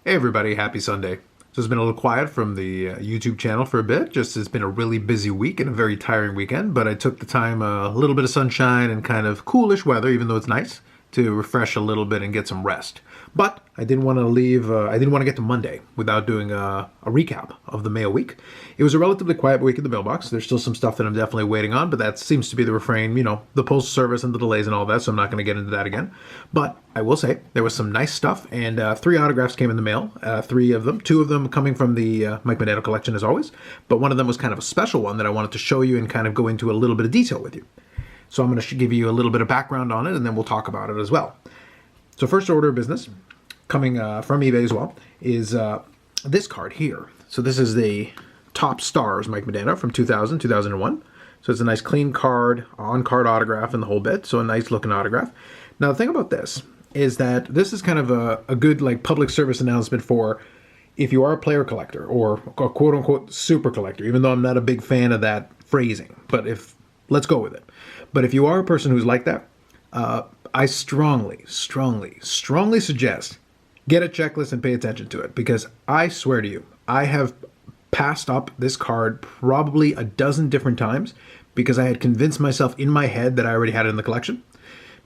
Hey everybody, happy Sunday. So it's been a little quiet from the YouTube channel for a bit. Just it's been a really busy week and a very tiring weekend, but I took the time, a little bit of sunshine and kind of coolish weather, even though it's nice, to refresh a little bit and get some rest. But I didn't want to leave, I didn't want to get to Monday without doing a recap of the mail week. It was a relatively quiet week in the mailbox. There's still some stuff that I'm definitely waiting on, but that seems to be the refrain, you know, the postal service and the delays and all that, so I'm not going to get into that again. But I will say there was some nice stuff, and 3 autographs came in the mail, 3 of them, 2 of them coming from the Mike Modano collection as always, but one of them was kind of a special one that I wanted to show you and kind of go into a little bit of detail with you. So I'm going to give you a little bit of background on it, and then we'll talk about it as well. So first order of business, coming from eBay as well, is this card here. So this is the Top Stars Mike Modano from 2000, 2001. So it's a nice clean card, on-card autograph and the whole bit, so a nice looking autograph. Now the thing about this is that this is kind of a good like public service announcement for if you are a player collector or a quote-unquote super collector, even though I'm not a big fan of that phrasing, but let's go with it. But if you are a person who's like that, I strongly suggest get a checklist and pay attention to it, because I swear to you, I have passed up this card probably a dozen different times because I had convinced myself in my head that I already had it in the collection,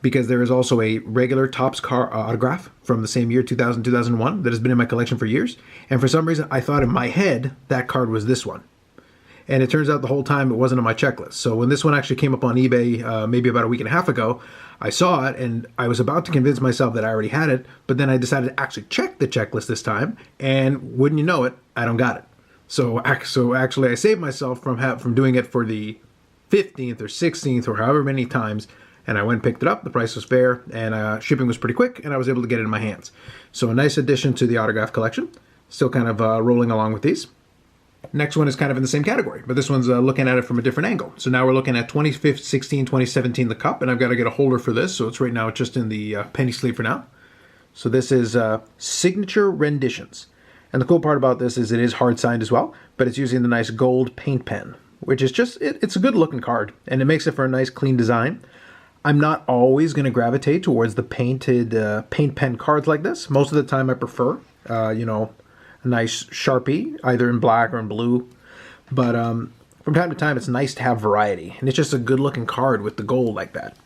because there is also a regular Topps card autograph from the same year, 2000, 2001, that has been in my collection for years, and for some reason I thought in my head that card was this one. And it turns out the whole time it wasn't on my checklist. So when this one actually came up on eBay maybe about a week and a half ago, I saw it and I was about to convince myself that I already had it, but then I decided to actually check the checklist this time, and wouldn't you know it, I don't got it. So actually I saved myself from doing it for the 15th or 16th or however many times, and I went and picked it up. The price was fair, and shipping was pretty quick, and I was able to get it in my hands. So a nice addition to the autograph collection. Still kind of rolling along with these. Next one is kind of in the same category, but this one's looking at it from a different angle. So now we're looking at 2016, 2017, the Cup, and I've got to get a holder for this, so it's right now just in the penny sleeve for now. So this is Signature Renditions. And the cool part about this is it is hard signed as well, but it's using the nice gold paint pen, which is just, it's a good looking card, and it makes it for a nice clean design. I'm not always going to gravitate towards the painted paint pen cards like this. Most of the time I prefer, you know, a nice Sharpie, either in black or in blue. But from time to time, it's nice to have variety. And it's just a good-looking card with the gold like that.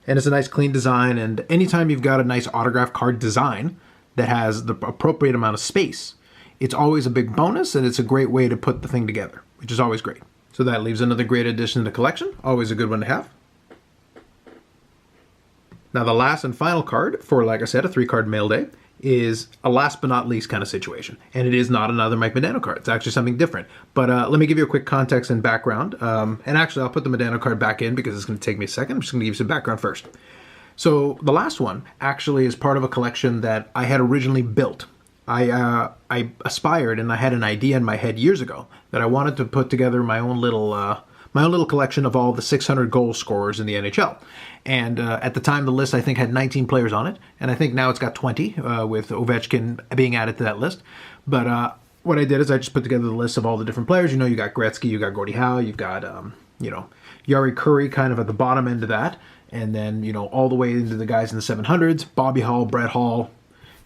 And it's a nice, clean design. And anytime you've got a nice autograph card design that has the appropriate amount of space, it's always a big bonus, and it's a great way to put the thing together, which is always great. So that leaves another great addition to the collection. Always a good one to have. Now, the last and final card for, like I said, a 3-card mail day is a last but not least kind of situation. And it is not another Mike Modano card. It's actually something different. But let me give you a quick context and background. And actually, I'll put the Modano card back in because it's going to take me a second. I'm just going to give you some background first. So the last one actually is part of a collection that I had originally built. I aspired, and I had an idea in my head years ago that I wanted to put together my own little collection of all the 600 goal scorers in the NHL. And at the time, the list, I think, had 19 players on it. And I think now it's got 20, with Ovechkin being added to that list. But what I did is I just put together the list of all the different players. You know, you got Gretzky, you got Gordie Howe, you've got, you know, Yari Curry kind of at the bottom end of that. And then, you know, all the way into the guys in the 700s, Bobby Hull, Brett Hall,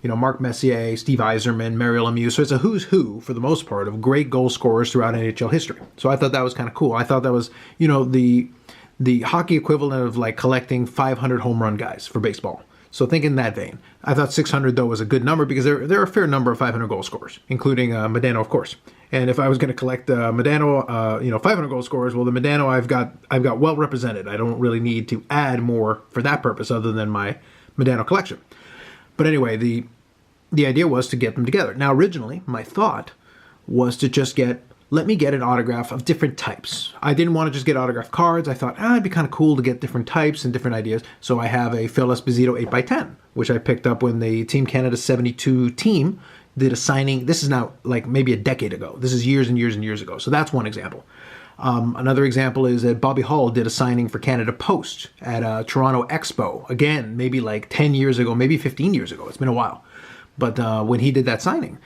you know, Mark Messier, Steve Yzerman, Mario Lemieux. So it's a who's who, for the most part, of great goal scorers throughout NHL history. So I thought that was kind of cool. I thought that was, you know, the hockey equivalent of like collecting 500 home run guys for baseball. So think in that vein. I thought 600, though, was a good number because there are a fair number of 500 goal scorers, including Modano, of course. And if I was going to collect Modano, you know, 500 goal scorers, well, the Modano I've got well represented. I don't really need to add more for that purpose other than my Modano collection. But anyway, the idea was to get them together. Now, originally, my thought was to just let me get an autograph of different types. I didn't want to just get autograph cards. I thought, it'd be kind of cool to get different types and different ideas. So I have a Phil Esposito 8x10, which I picked up when the Team Canada 72 team did a signing. This is now like maybe a decade ago. This is years and years and years ago. So that's one example. Another example is that Bobby Hull did a signing for Canada Post at Toronto Expo. Again, maybe like 10 years ago, maybe 15 years ago. It's been a while. But when he did that signing,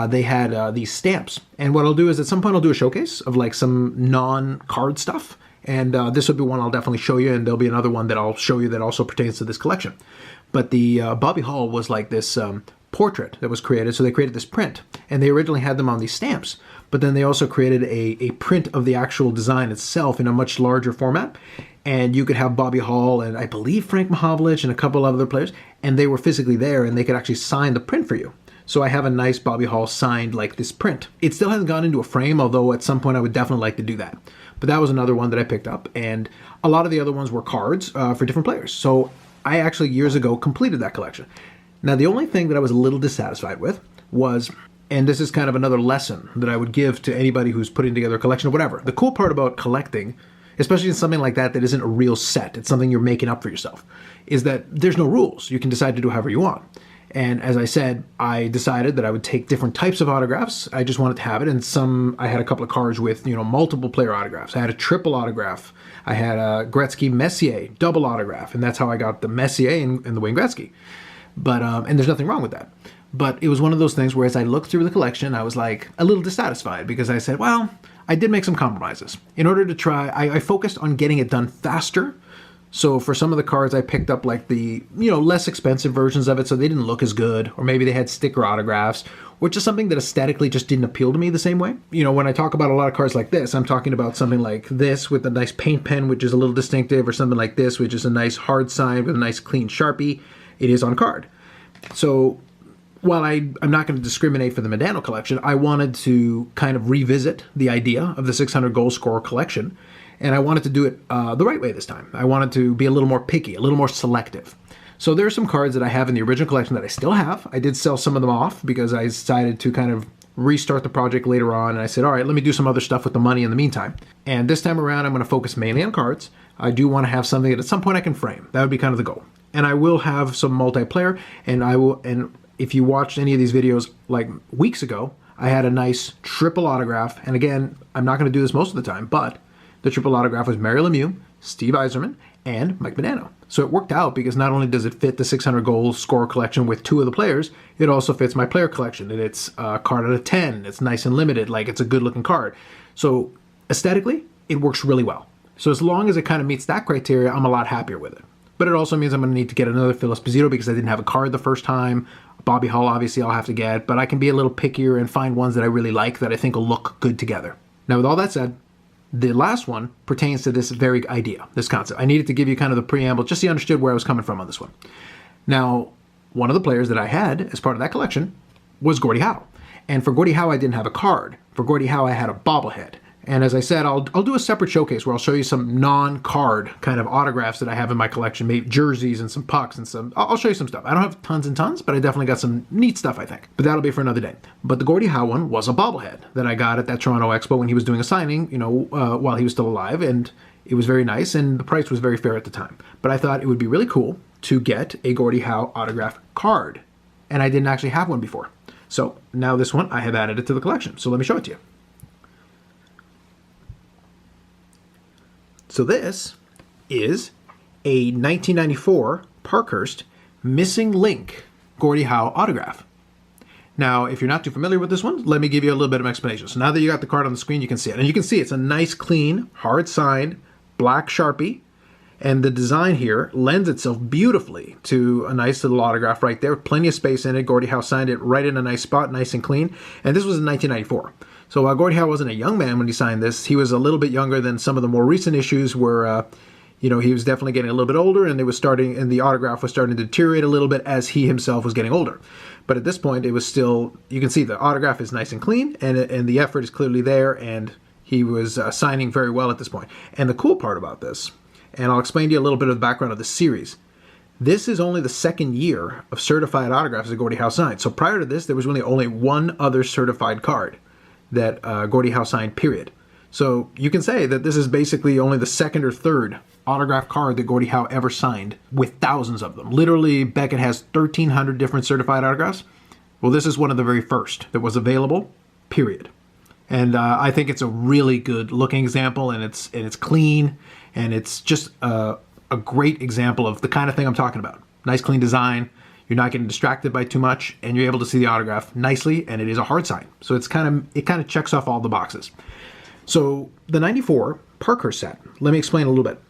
they had these stamps. And what I'll do is at some point I'll do a showcase of like some non-card stuff. And this will be one I'll definitely show you. And there'll be another one that I'll show you that also pertains to this collection. But the Bobby Hull was like this portrait that was created. So they created this print, and they originally had them on these stamps, but then they also created a print of the actual design itself in a much larger format. And you could have Bobby Hall and I believe Frank Mahovlich and a couple of other players, and they were physically there and they could actually sign the print for you. So I have a nice Bobby Hall signed like this print. It still hasn't gone into a frame, although at some point I would definitely like to do that. But that was another one that I picked up, and a lot of the other ones were cards for different players. So I actually years ago completed that collection. Now the only thing that I was a little dissatisfied with was, and this is kind of another lesson that I would give to anybody who's putting together a collection or whatever. The cool part about collecting, especially in something like that isn't a real set, it's something you're making up for yourself, is that there's no rules. You can decide to do however you want. And as I said, I decided that I would take different types of autographs. I just wanted to have it. And I had a couple of cards with, multiple player autographs. I had a triple autograph. I had a Gretzky-Messier double autograph. And that's how I got the Messier and the Wayne Gretzky. But, and there's nothing wrong with that. But it was one of those things where as I looked through the collection, I was like a little dissatisfied because I said, well, I did make some compromises. In order to try, I focused on getting it done faster. So for some of the cards, I picked up like the, less expensive versions of it, so they didn't look as good, or maybe they had sticker autographs, or just something that aesthetically just didn't appeal to me the same way. When I talk about a lot of cards like this, I'm talking about something like this with a nice paint pen, which is a little distinctive, or something like this, which is a nice hard sign with a nice clean Sharpie. It is on card. So while I'm not going to discriminate for the Modano collection, I wanted to kind of revisit the idea of the 600 goal scorer collection. And I wanted to do it the right way this time. I wanted to be a little more picky, a little more selective. So there are some cards that I have in the original collection that I still have. I did sell some of them off because I decided to kind of restart the project later on. And I said, all right, let me do some other stuff with the money in the meantime. And this time around, I'm going to focus mainly on cards. I do want to have something that at some point I can frame. That would be kind of the goal. And I will have some multiplayer. And if you watched any of these videos like weeks ago, I had a nice triple autograph. And again, I'm not going to do this most of the time, but the triple autograph was Mario Lemieux, Steve Yzerman, and Mike Modano. So it worked out because not only does it fit the 600 goal scorer collection with 2 of the players, it also fits my player collection. And it's a card out of 10. It's nice and limited. Like, it's a good looking card. So aesthetically, it works really well. So as long as it kind of meets that criteria, I'm a lot happier with it. But it also means I'm going to need to get another Phil Esposito because I didn't have a card the first time. Bobby Hall, obviously, I'll have to get. But I can be a little pickier and find ones that I really like that I think will look good together. Now, with all that said, the last one pertains to this very idea, this concept. I needed to give you kind of the preamble just so you understood where I was coming from on this one. Now, one of the players that I had as part of that collection was Gordie Howe. And for Gordie Howe, I didn't have a card. For Gordie Howe, I had a bobblehead. And as I said, I'll do a separate showcase where I'll show you some non-card kind of autographs that I have in my collection, maybe jerseys and some pucks and some. I'll show you some stuff. I don't have tons and tons, but I definitely got some neat stuff, I think. But that'll be for another day. But the Gordie Howe one was a bobblehead that I got at that Toronto Expo when he was doing a signing, while he was still alive, and it was very nice, and the price was very fair at the time. But I thought it would be really cool to get a Gordie Howe autograph card, and I didn't actually have one before. So now this one, I have added it to the collection. So let me show it to you. So this is a 1994 Parkhurst Missing Link Gordie Howe autograph. Now, if you're not too familiar with this one, let me give you a little bit of explanation. So now that you got the card on the screen, you can see it. And you can see it's a nice, clean, hard-signed, black Sharpie. And the design here lends itself beautifully to a nice little autograph right there. Plenty of space in it. Gordie Howe signed it right in a nice spot, nice and clean. And this was in 1994. So while Gordie Howe wasn't a young man when he signed this, he was a little bit younger than some of the more recent issues where, he was definitely getting a little bit older, and the autograph was starting to deteriorate a little bit as he himself was getting older. But at this point, it was still, you can see the autograph is nice and clean, and the effort is clearly there, and he was signing very well at this point. And the cool part about this, and I'll explain to you a little bit of the background of the series, this is only the second year of certified autographs that Gordie Howe signed. So prior to this, there was really only one other certified card that Gordie Howe signed, period. So you can say that this is basically only the second or third autograph card that Gordie Howe ever signed, with thousands of them. Literally, Beckett has 1,300 different certified autographs. Well, this is one of the very first that was available, period. And I think it's a really good looking example, and it's clean, and it's just a great example of the kind of thing I'm talking about. Nice, clean design. You're not getting distracted by too much, and you're able to see the autograph nicely, and it is a hard sign. So it kind of checks off all the boxes. So the 94 Parkhurst set, let me explain a little bit.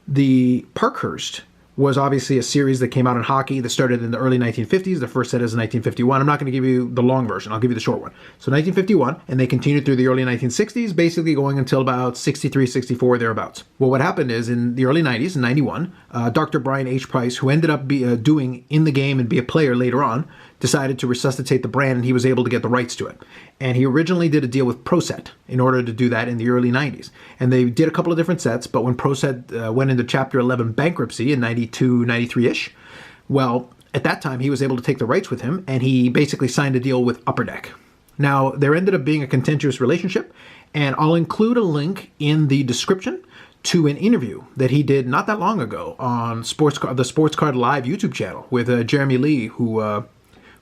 The Parkhurst was obviously a series that came out in hockey that started in the early 1950s. The first set is 1951. I'm not going to give you the long version. I'll give you the short one. So 1951, and they continued through the early 1960s, basically going until about 63, 64, thereabouts. Well, what happened is in the early 90s, in 91, Dr. Brian H. Price, who ended up doing In the Game and be a player later on, decided to resuscitate the brand, and he was able to get the rights to it. And he originally did a deal with ProSet in order to do that in the early 90s. And they did a couple of different sets, but when ProSet went into Chapter 11 bankruptcy in 92, 93-ish, well, at that time, he was able to take the rights with him, and he basically signed a deal with Upper Deck. Now, there ended up being a contentious relationship, and I'll include a link in the description to an interview that he did not that long ago on the Sports Card Live YouTube channel with Jeremy Lee, who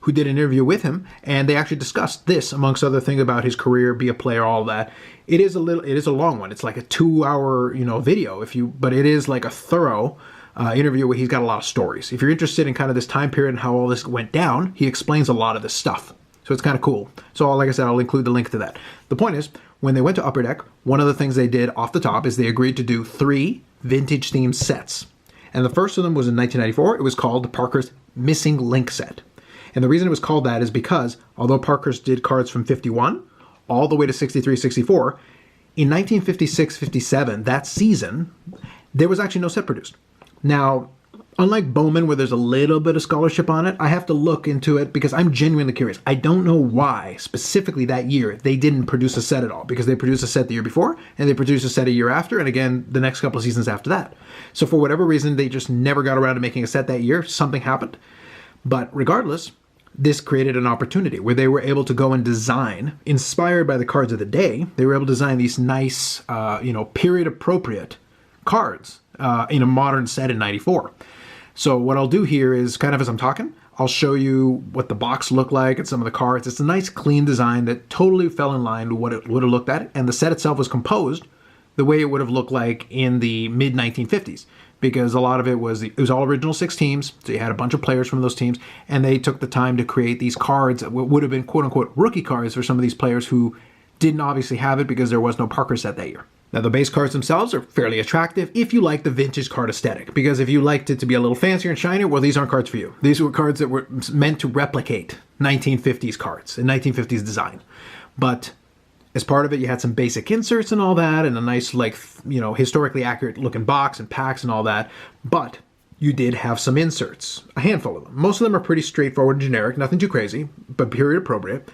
did an interview with him, and they actually discussed this, amongst other things, about his career, be a player, all that. It is a long one. It's like a 2-hour, video, but it is like a thorough interview where he's got a lot of stories. If you're interested in kind of this time period and how all this went down, he explains a lot of this stuff. So it's kind of cool. So like I said, I'll include the link to that. The point is, when they went to Upper Deck, one of the things they did off the top is they agreed to do 3 vintage-themed sets. And the first of them was in 1994. It was called the Parkhurst Missing Link set. And the reason it was called that is because, although Parkhurst did cards from 51 all the way to 63, 64, in 1956-57, that season, there was actually no set produced. Now, unlike Bowman, where there's a little bit of scholarship on it, I have to look into it because I'm genuinely curious. I don't know why, specifically that year, they didn't produce a set at all, because they produced a set the year before, and they produced a set a year after, and again, the next couple of seasons after that. So for whatever reason, they just never got around to making a set that year. Something happened. But regardless, this created an opportunity where they were able to go and design, inspired by the cards of the day, they were able to design these nice, period-appropriate cards in a modern set in 94. So what I'll do here is, kind of as I'm talking, I'll show you what the box looked like and some of the cards. It's a nice, clean design that totally fell in line with what it would have looked at, and the set itself was composed the way it would have looked like in the mid-1950s. Because a lot of it was all original 6 teams, so you had a bunch of players from those teams, and they took the time to create these cards that would have been quote-unquote rookie cards for some of these players who didn't obviously have it because there was no Parker set that year. Now, the base cards themselves are fairly attractive if you like the vintage card aesthetic, because if you liked it to be a little fancier and shinier, well, these aren't cards for you. These were cards that were meant to replicate 1950s cards and 1950s design. But as part of it, you had some basic inserts and all that, and a nice, historically accurate looking box and packs and all that. But you did have some inserts, a handful of them. Most of them are pretty straightforward and generic, nothing too crazy, but period appropriate.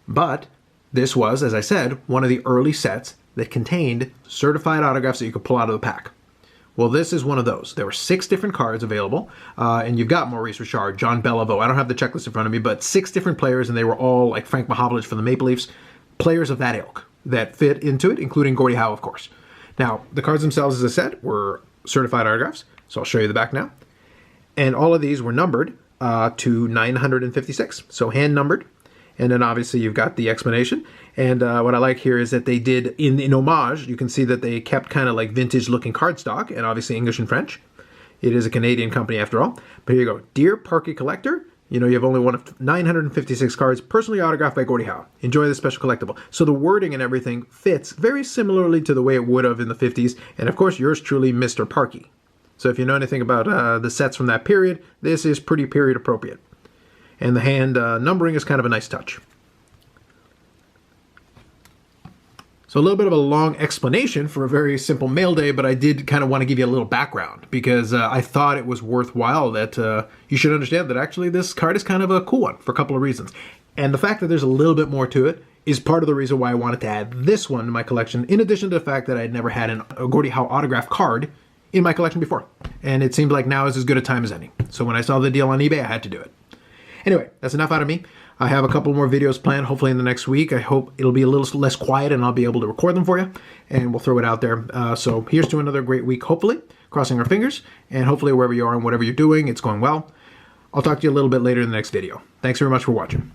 But this was, as I said, one of the early sets that contained certified autographs that you could pull out of the pack. Well, this is one of those. There were 6 different cards available, and you've got Maurice Richard, John Beliveau. I don't have the checklist in front of me, but 6 different players, and they were all like Frank Mahovlich from the Maple Leafs. Players of that ilk that fit into it, including Gordie Howe, of course. Now, the cards themselves, as I said, were certified autographs, so I'll show you the back now. And all of these were numbered to 956, so hand-numbered. And then obviously you've got the explanation. And what I like here is that they did, in homage, you can see that they kept kind of like vintage-looking cardstock, and obviously English and French. It is a Canadian company after all. But here you go. Dear Parky Collector, you have only one of 956 cards personally autographed by Gordie Howe. Enjoy this special collectible. So the wording and everything fits very similarly to the way it would have in the 50s. And of course, yours truly, Mr. Parky. So if you know anything about the sets from that period, this is pretty period appropriate. And the hand numbering is kind of a nice touch. So a little bit of a long explanation for a very simple mail day, but I did kind of want to give you a little background because I thought it was worthwhile that you should understand that actually this card is kind of a cool one for a couple of reasons. And the fact that there's a little bit more to it is part of the reason why I wanted to add this one to my collection, in addition to the fact that I had never had a Gordie Howe autograph card in my collection before. And it seemed like now is as good a time as any. So when I saw the deal on eBay, I had to do it. Anyway, that's enough out of me. I have a couple more videos planned, hopefully in the next week. I hope it'll be a little less quiet and I'll be able to record them for you. And we'll throw it out there. So here's to another great week, hopefully. Crossing our fingers. And hopefully wherever you are and whatever you're doing, it's going well. I'll talk to you a little bit later in the next video. Thanks very much for watching.